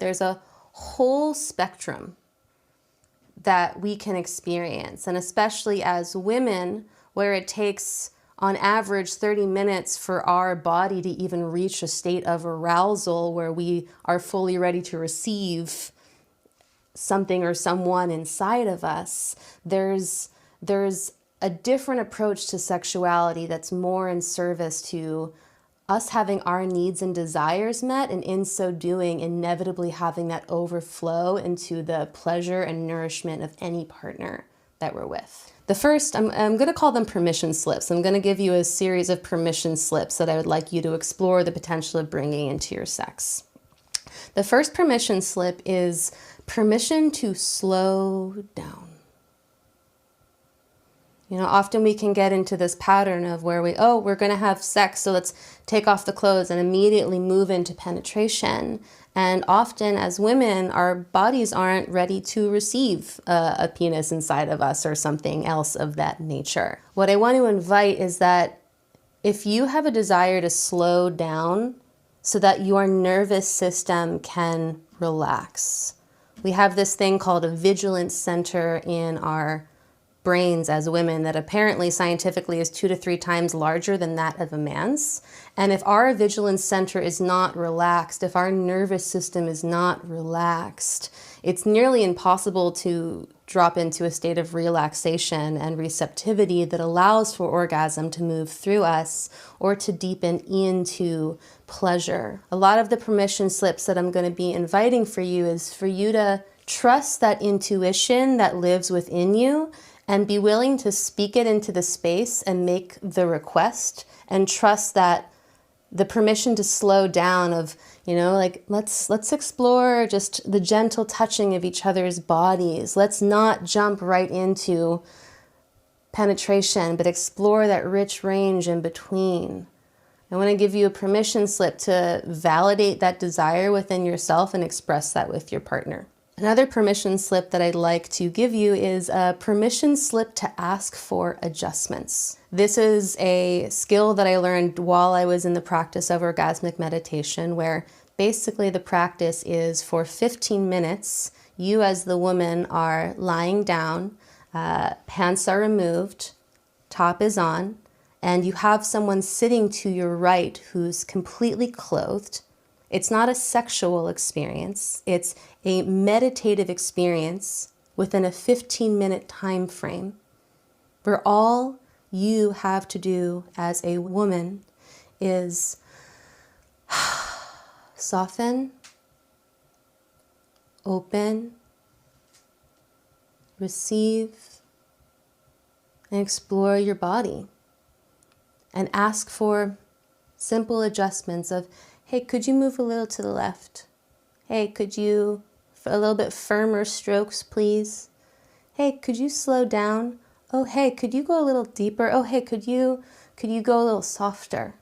There's a whole spectrum that we can experience, and especially as women, where it takes on average 30 minutes for our body to even reach a state of arousal where we are fully ready to receive something or someone inside of us. There's a different approach to sexuality that's more in service to us having our needs and desires met, and in so doing, inevitably having that overflow into the pleasure and nourishment of any partner that we're with. The first, I'm going to call them permission slips. I'm going to give you a series of permission slips that I would like you to explore the potential of bringing into your sex. The first permission slip is permission to slow down. You know, often we can get into this pattern of where we're going to have sex, so let's take off the clothes and immediately move into penetration. And often as women, our bodies aren't ready to receive a penis inside of us or something else of that nature. What I want to invite is that if you have a desire to slow down so that your nervous system can relax, we have this thing called a vigilance center in our brains as women that apparently scientifically is 2 to 3 times larger than that of a man's. And if our vigilance center is not relaxed, if our nervous system is not relaxed, it's nearly impossible to drop into a state of relaxation and receptivity that allows for orgasm to move through us or to deepen into pleasure. A lot of the permission slips that I'm going to be inviting for you is for you to trust that intuition that lives within you and be willing to speak it into the space and make the request, and trust that the permission to slow down of, you know, like, let's explore just the gentle touching of each other's bodies. Let's not jump right into penetration, but explore that rich range in between. I want to give you a permission slip to validate that desire within yourself and express that with your partner. Another permission slip that I'd like to give you is a permission slip to ask for adjustments. This is a skill that I learned while I was in the practice of orgasmic meditation, where basically the practice is for 15 minutes, you as the woman are lying down, pants are removed, top is on, and you have someone sitting to your right who's completely clothed. It's not a sexual experience. It's a meditative experience within a 15-minute time frame where all you have to do as a woman is soften, open, receive, and explore your body, and ask for simple adjustments of, hey, could you move a little to the left? Hey, could you, a little bit firmer strokes, please? Hey, could you slow down? Oh, hey, could you go a little deeper? Oh, hey, could you go a little softer?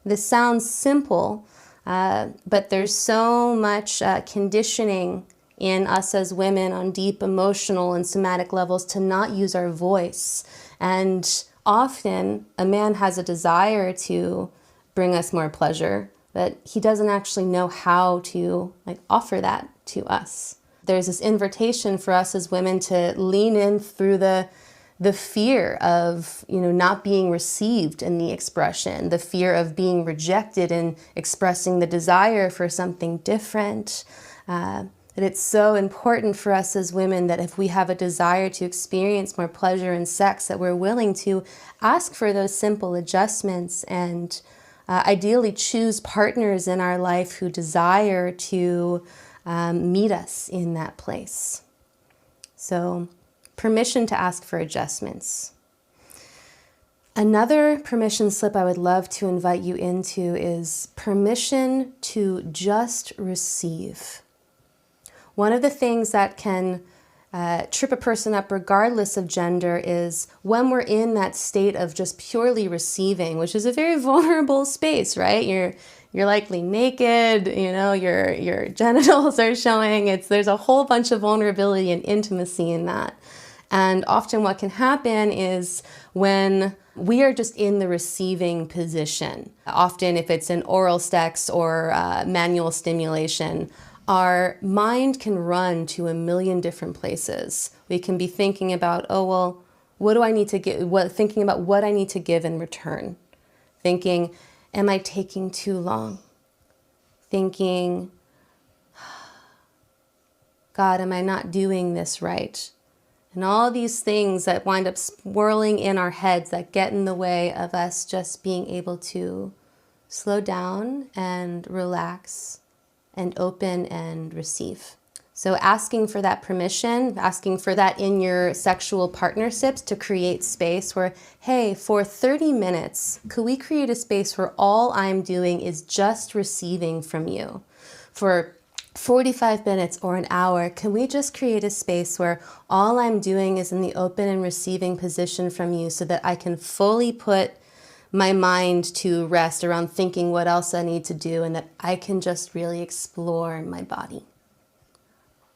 This sounds simple, but there's so much conditioning in us as women on deep emotional and somatic levels to not use our voice. And often a man has a desire to bring us more pleasure, but he doesn't actually know how to offer that to us. There's this invitation for us as women to lean in through the fear of, not being received in the expression, the fear of being rejected and expressing the desire for something different. That it's so important for us as women that if we have a desire to experience more pleasure in sex, that we're willing to ask for those simple adjustments and ideally choose partners in our life who desire to meet us in that place. So, permission to ask for adjustments. Another permission slip I would love to invite you into is permission to just receive. One of the things that can trip a person up regardless of gender is when we're in that state of just purely receiving, which is a very vulnerable space, right? You're likely naked, your genitals are showing. There's a whole bunch of vulnerability and intimacy in that. And often what can happen is when we are just in the receiving position, often if it's an oral sex or manual stimulation, our mind can run to a million different places. We can be thinking about, oh, well, what do I need to give? Thinking about what I need to give in return. Thinking, am I taking too long? Thinking, God, am I not doing this right? And all these things that wind up swirling in our heads that get in the way of us just being able to slow down and relax and open and receive. So asking for that permission, asking for that in your sexual partnerships to create space where, hey, for 30 minutes, could we create a space where all I'm doing is just receiving from you? For 45 minutes or an hour, can we just create a space where all I'm doing is in the open and receiving position from you so that I can fully put my mind to rest around thinking what else I need to do and that I can just really explore my body.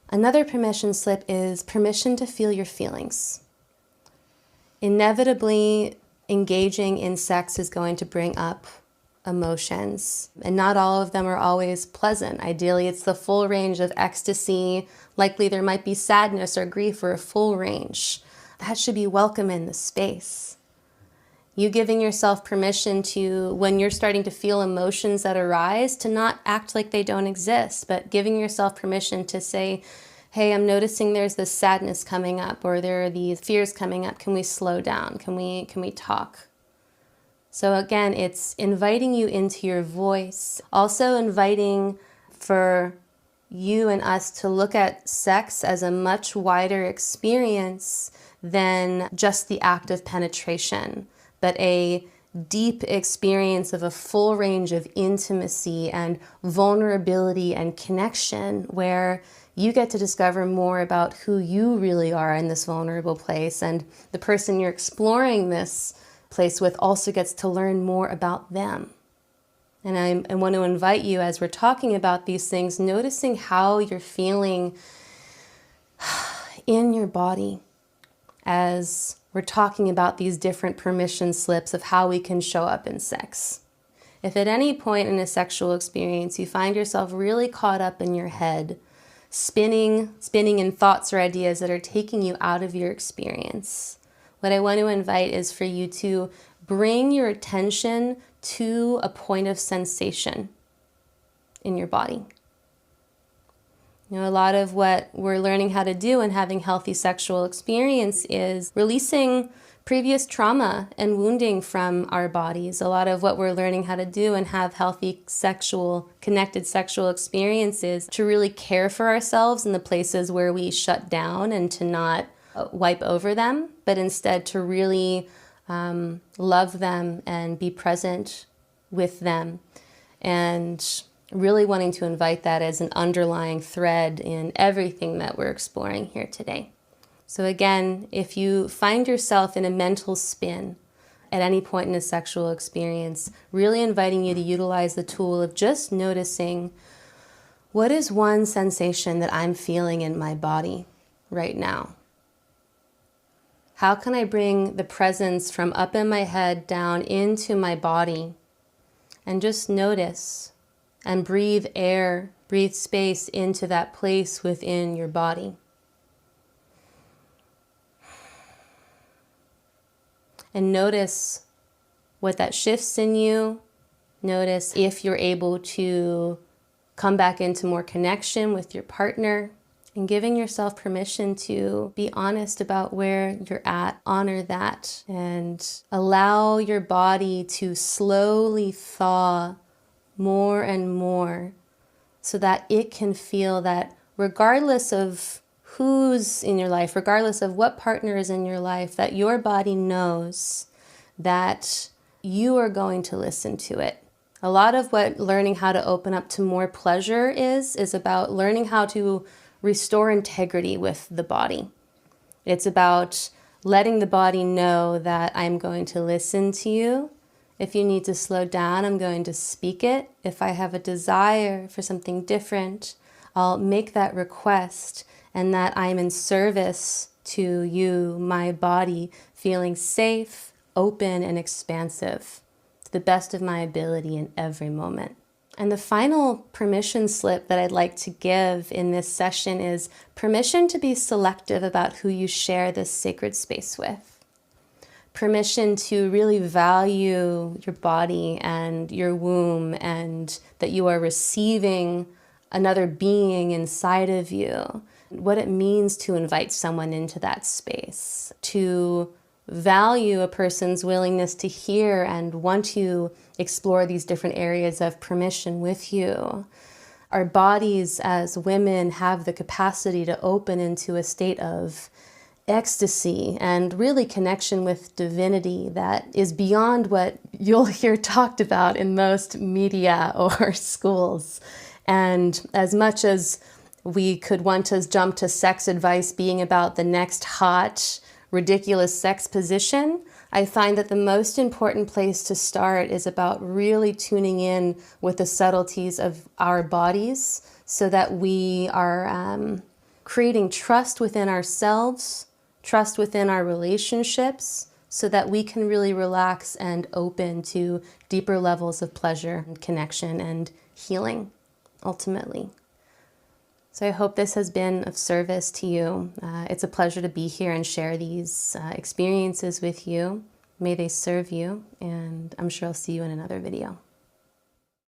Another permission slip is permission to feel your feelings. Inevitably, engaging in sex is going to bring up emotions, and not all of them are always pleasant. Ideally, it's the full range of ecstasy. Likely there might be sadness or grief or a full range. That should be welcome in the space. You giving yourself permission to, when you're starting to feel emotions that arise, to not act like they don't exist, but giving yourself permission to say, hey, I'm noticing there's this sadness coming up, or there are these fears coming up. Can we slow down? Can we talk? So again, it's inviting you into your voice. Also inviting for you and us to look at sex as a much wider experience than just the act of penetration, but a deep experience of a full range of intimacy and vulnerability and connection, where you get to discover more about who you really are in this vulnerable place, and the person you're exploring this place with also gets to learn more about them. And I want to invite you, as we're talking about these things, noticing how you're feeling in your body as we're talking about these different permission slips of how we can show up in sex. If at any point in a sexual experience you find yourself really caught up in your head, spinning in thoughts or ideas that are taking you out of your experience, what I want to invite is for you to bring your attention to a point of sensation in your body. You know, a lot of what we're learning how to do and having healthy sexual experience is releasing previous trauma and wounding from our bodies. A lot of what we're learning how to do and have healthy connected sexual experiences to really care for ourselves in the places where we shut down and to not wipe over them, but instead to really love them and be present with them, and really wanting to invite that as an underlying thread in everything that we're exploring here today. So again, if you find yourself in a mental spin at any point in a sexual experience, really inviting you to utilize the tool of just noticing, what is one sensation that I'm feeling in my body right now? How can I bring the presence from up in my head down into my body and just notice and breathe air, breathe space into that place within your body? And notice what that shifts in you. Notice if you're able to come back into more connection with your partner, and giving yourself permission to be honest about where you're at. Honor that and allow your body to slowly thaw more and more so that it can feel that regardless of who's in your life, regardless of what partner is in your life, that your body knows that you are going to listen to it. A lot of what learning how to open up to more pleasure is about learning how to restore integrity with the body. It's about letting the body know that I'm going to listen to you. If you need to slow down, I'm going to speak it. If I have a desire for something different, I'll make that request, and that I'm in service to you, my body, feeling safe, open, and expansive to the best of my ability in every moment. And the final permission slip that I'd like to give in this session is permission to be selective about who you share this sacred space with. Permission to really value your body and your womb, and that you are receiving another being inside of you. What it means to invite someone into that space, to value a person's willingness to hear and want to explore these different areas of permission with you. Our bodies as women have the capacity to open into a state of ecstasy and really connection with divinity that is beyond what you'll hear talked about in most media or schools. And as much as we could want to jump to sex advice being about the next hot, ridiculous sex position, I find that the most important place to start is about really tuning in with the subtleties of our bodies so that we are creating trust within ourselves, trust within our relationships, so that we can really relax and open to deeper levels of pleasure and connection and healing, ultimately. So I hope this has been of service to you. It's a pleasure to be here and share these experiences with you. May they serve you, and I'm sure I'll see you in another video.